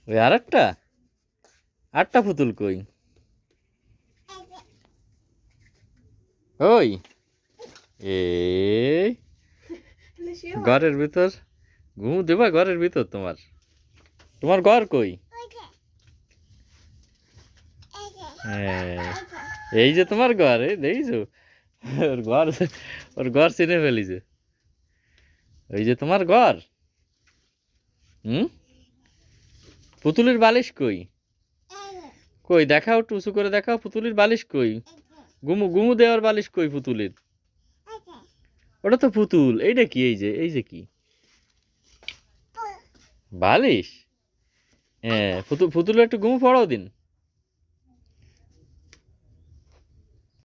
ওই আরেকটা পুতুল কই? ওই এই ঘরের ভিতর ঘুম দেবা? ঘরের ভিতর তোমার ঘর কই? হ্যাঁ, এই যে তোমার ঘর, এই দেখছো? ওর ঘর, ওর ঘর চিনে ফেলিছে। ওই যে তোমার ঘর। হুম, পুতুলের বালিশ কই? কই দেখাও, একটু উঁচু করে দেখাও, পুতুলের বালিশ কই? গুমু গুমু দেওয়ার বালিশ কই পুতুলের? ওটা তো পুতুল, এইটা কি? এই যে কি বালিশ? হ্যাঁ, পুতুলের একটু গুমু পড়াও দিন।